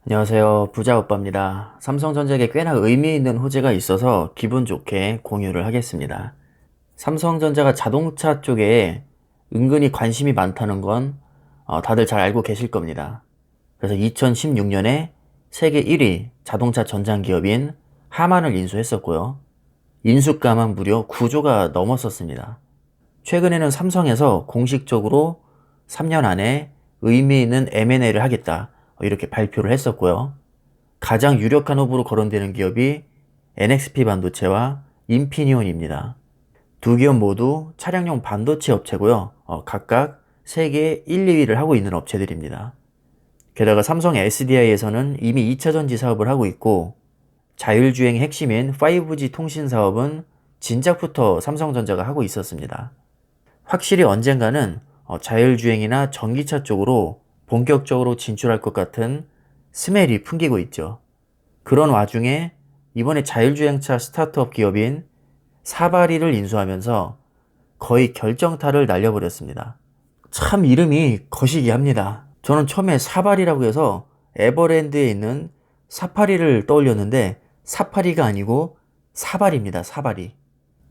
안녕하세요. 부자오빠입니다. 삼성전자에게 꽤나 의미 있는 호재가 있어서 기분 좋게 공유를 하겠습니다. 삼성전자가 자동차 쪽에 은근히 관심이 많다는 건 다들 잘 알고 계실 겁니다. 그래서 2016년에 세계 1위 자동차 전장 기업인 하만을 인수했었고요. 인수가만 무려 9조가 넘었었습니다. 최근에는 삼성에서 공식적으로 3년 안에 의미 있는 M&A를 하겠다, 이렇게 발표를 했었고요. 가장 유력한 후보로 거론되는 기업이 NXP 반도체와 인피니온입니다. 두 기업 모두 차량용 반도체 업체고요. 각각 세계 1, 2위를 하고 있는 업체들입니다. 게다가 삼성 SDI에서는 이미 2차 전지 사업을 하고 있고, 자율주행의 핵심인 5G 통신 사업은 진작부터 삼성전자가 하고 있었습니다. 확실히 언젠가는 자율주행이나 전기차 쪽으로 본격적으로 진출할 것 같은 스멜이 풍기고 있죠. 그런 와중에 이번에 자율주행차 스타트업 기업인 사바리를 인수하면서 거의 결정타를 날려버렸습니다. 참 이름이 거시기 합니다. 저는 처음에 사바리라고 해서 에버랜드에 있는 사파리를 떠올렸는데 사파리가 아니고 사바리입니다. 사바리.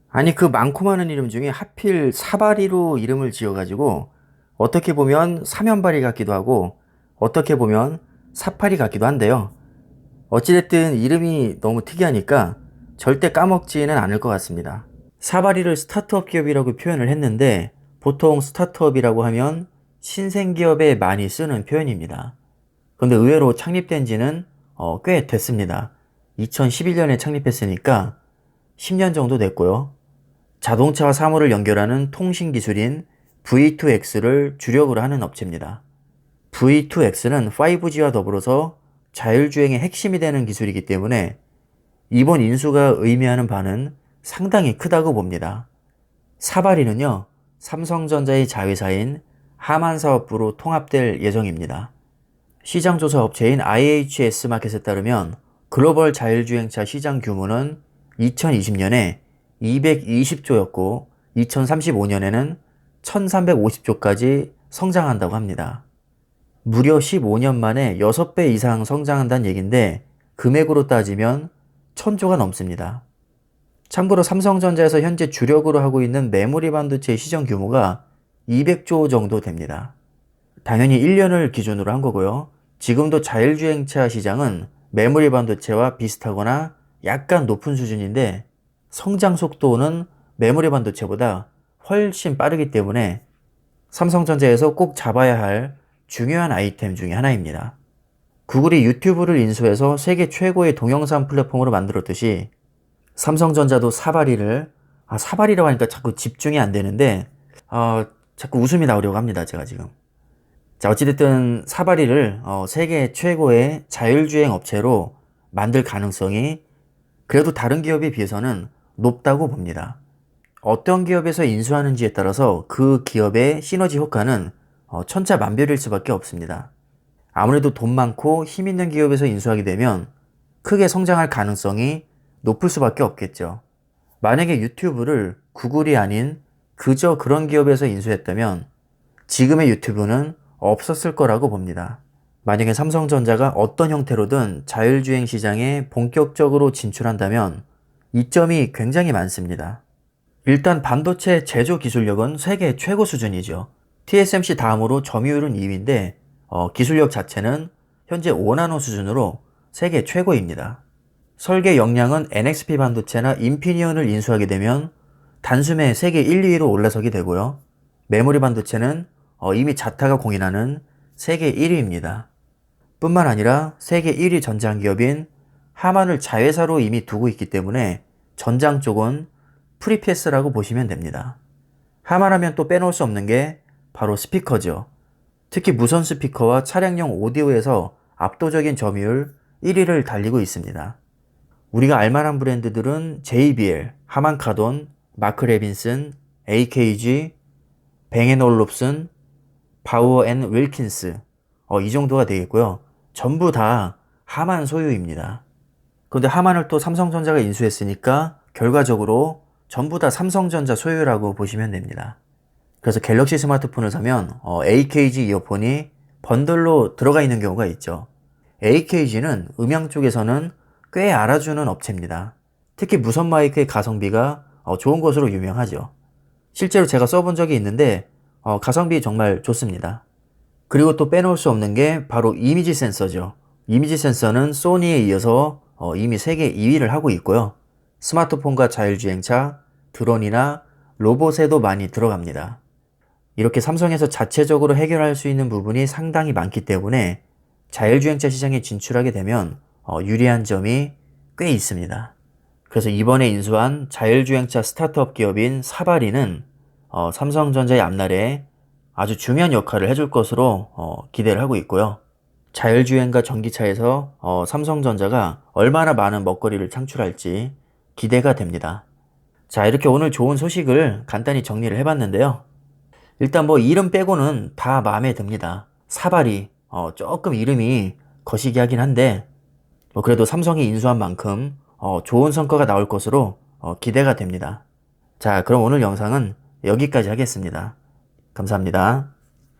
아니 그 많고 많은 이름 중에 하필 사바리로 이름을 지어가지고 어떻게 보면 사면바리 같기도 하고 어떻게 보면 사파리 같기도 한데요. 어찌됐든 이름이 너무 특이하니까 절대 까먹지는 않을 것 같습니다. 사바리를 스타트업 기업이라고 표현을 했는데 보통 스타트업이라고 하면 신생기업에 많이 쓰는 표현입니다. 그런데 의외로 창립된 지는 꽤 됐습니다. 2011년에 창립했으니까 10년 정도 됐고요. 자동차와 사물을 연결하는 통신 기술인 V2X를 주력으로 하는 업체입니다. V2X는 5G와 더불어서 자율주행의 핵심이 되는 기술이기 때문에 이번 인수가 의미하는 바는 상당히 크다고 봅니다. 사바리는요, 삼성전자의 자회사인 하만사업부로 통합될 예정입니다. 시장조사 업체인 IHS 마켓에 따르면 글로벌 자율주행차 시장 규모는 2020년에 220조였고 2035년에는 1350조까지 성장한다고 합니다. 무려 15년 만에 6배 이상 성장한다는 얘긴데 금액으로 따지면 1000조가 넘습니다. 참고로 삼성전자에서 현재 주력으로 하고 있는 메모리 반도체 시장 규모가 200조 정도 됩니다. 당연히 1년을 기준으로 한 거고요. 지금도 자율주행차 시장은 메모리 반도체와 비슷하거나 약간 높은 수준인데 성장 속도는 메모리 반도체보다 훨씬 빠르기 때문에 삼성전자에서 꼭 잡아야 할 중요한 아이템 중에 하나입니다. 구글이 유튜브를 인수해서 세계 최고의 동영상 플랫폼으로 만들었듯이 삼성전자도 사바리를, 사바리라고 하니까 자꾸 집중이 안 되는데 자꾸 웃음이 나오려고 합니다. 제가 지금. 자, 어찌됐든 사바리를 세계 최고의 자율주행 업체로 만들 가능성이 그래도 다른 기업에 비해서는 높다고 봅니다. 어떤 기업에서 인수하는지에 따라서 그 기업의 시너지 효과는 천차만별일 수밖에 없습니다. 아무래도 돈 많고 힘 있는 기업에서 인수하게 되면 크게 성장할 가능성이 높을 수밖에 없겠죠. 만약에 유튜브를 구글이 아닌 그저 그런 기업에서 인수했다면 지금의 유튜브는 없었을 거라고 봅니다. 만약에 삼성전자가 어떤 형태로든 자율주행 시장에 본격적으로 진출한다면 이점이 굉장히 많습니다. 일단 반도체 제조 기술력은 세계 최고 수준이죠. TSMC 다음으로 점유율은 2위인데 기술력 자체는 현재 5나노 수준으로 세계 최고입니다. 설계 역량은 NXP 반도체나 인피니온을 인수하게 되면 단숨에 세계 1, 2위로 올라서게 되고요. 메모리 반도체는 이미 자타가 공인하는 세계 1위입니다. 뿐만 아니라 세계 1위 전장 기업인 하만을 자회사로 이미 두고 있기 때문에 전장 쪽은 프리패스라고 보시면 됩니다. 하만하면 또 빼놓을 수 없는 게 바로 스피커죠. 특히 무선 스피커와 차량용 오디오에서 압도적인 점유율 1위를 달리고 있습니다. 우리가 알만한 브랜드들은 JBL, 하만카돈, 마크 레빈슨, AKG, 뱅앤올롭슨, 바우어 앤 윌킨스, 이 정도가 되겠고요. 전부 다 하만 소유입니다. 그런데 하만을 또 삼성전자가 인수했으니까 결과적으로 전부 다 삼성전자 소유라고 보시면 됩니다. 그래서 갤럭시 스마트폰을 사면 AKG 이어폰이 번들로 들어가 있는 경우가 있죠. AKG는 음향 쪽에서는 꽤 알아주는 업체입니다. 특히 무선 마이크의 가성비가 좋은 것으로 유명하죠. 실제로 제가 써본 적이 있는데 가성비 정말 좋습니다. 그리고 또 빼놓을 수 없는 게 바로 이미지 센서죠. 이미지 센서는 소니에 이어서 이미 세계 2위를 하고 있고요. 스마트폰과 자율주행차, 드론이나 로봇에도 많이 들어갑니다. 이렇게 삼성에서 자체적으로 해결할 수 있는 부분이 상당히 많기 때문에 자율주행차 시장에 진출하게 되면 유리한 점이 꽤 있습니다. 그래서 이번에 인수한 자율주행차 스타트업 기업인 사바리는 삼성전자의 앞날에 아주 중요한 역할을 해줄 것으로 기대를 하고 있고요. 자율주행과 전기차에서 삼성전자가 얼마나 많은 먹거리를 창출할지 기대가 됩니다. 자, 이렇게 오늘 좋은 소식을 간단히 정리를 해봤는데요. 일단 뭐 이름 빼고는 다 마음에 듭니다. 사바리, 조금 이름이 거시기하긴 한데 뭐 그래도 삼성이 인수한 만큼 좋은 성과가 나올 것으로 기대가 됩니다. 자, 그럼 오늘 영상은 여기까지 하겠습니다. 감사합니다.